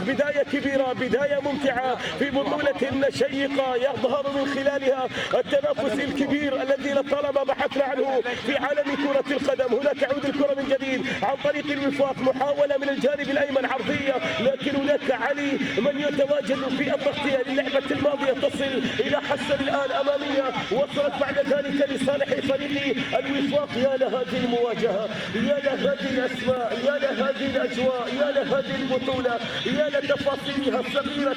بداية كبيرة، بداية ممتعة في بطولة شيقة يظهر من خلالها التنافس الكبير الذي لطالما بحثنا عنه في عالم كرة القدم. هنا تعود الكرة من جديد عن طريق الوفاق، محاولة من الجانب الأيمن عرضية، لكن هناك علي من يتواجد في التغطية للعبة الماضية تصل إلى حسن الآن أمامية، وصلت بعد ذلك لصالح فريق الوفاق. يا لهذه المواجهة، يا لهذه الأسماء، يا لهذه الأجواء، يا لهذه البطولة، يا لتفاصيلها الصغيرة.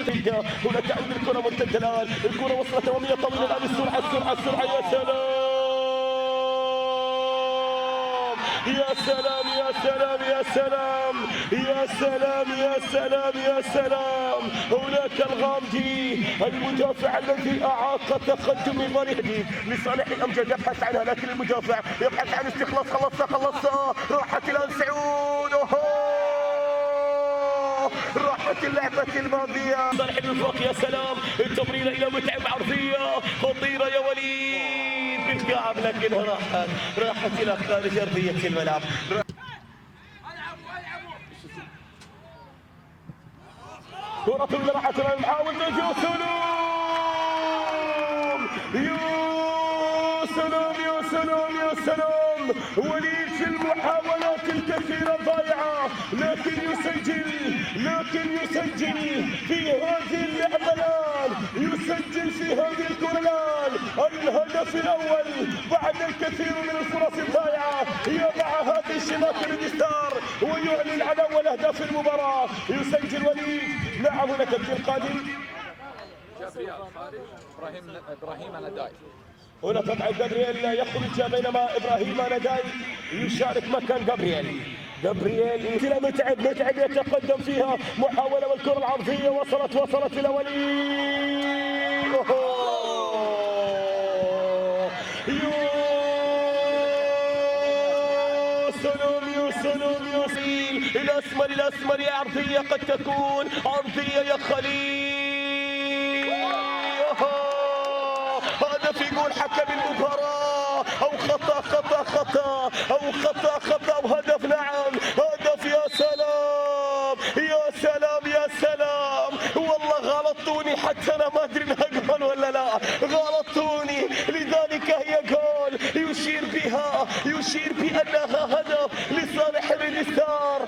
هنا تعود الكرة مرتدة الآن، الكرة وصلت أمامية طويلة الآن، السرعة السرعة السرعة، يا سلام يا سلام يا سلام يا سلام يا سلام يا سلام يا سلام. هناك الغامدي المدافع الذي أعاق تقدم فريقه لصالح الأمجد، يبحث عنها لكن المدافع يبحث عن استخلاص. خلصها راحت الآن سعود. راحت اللعبة الماضية صالح الوفاق. يا سلام، التمريرة إلى متعب، عرضية خطيرة يا وليد بالكعب، لكنها راحت إلى خارج أرضية الملعب. كرة طويلة راحت الآن، محاول يا سلام وليد في المحاولات الكثيرة ضائعة، لكن يسجل في هذه اللعبة الآن، يسجل في هذه الكرة الآن الهدف الأول بعد الكثير من الفرص الضائعة. يضع هذه الشباك الانتصار ويعلن عن أول أهداف المباراة. يسجل وليد. نعم، هنا تبديل قادم. إبراهيم نداي. هنا طبعا جابرييل يخرج، بينما إبراهيم نداي يشارك مكان جابرييل. متعب يتقدم فيها، محاولة والكرة العرضية وصلت إلى وليد. يا سلام الأسمر يا عرضية، قد تكون عرضية يا خليل. هذا في جول حكم المباراة، أو خطأ وهدف. نعم هدف. يا سلام والله غلطوني، حتى أنا ما أدري إنها جول ولا لا، غلطوني، لذلك هي جول يشير بأنها هدف لصالح الانتصار.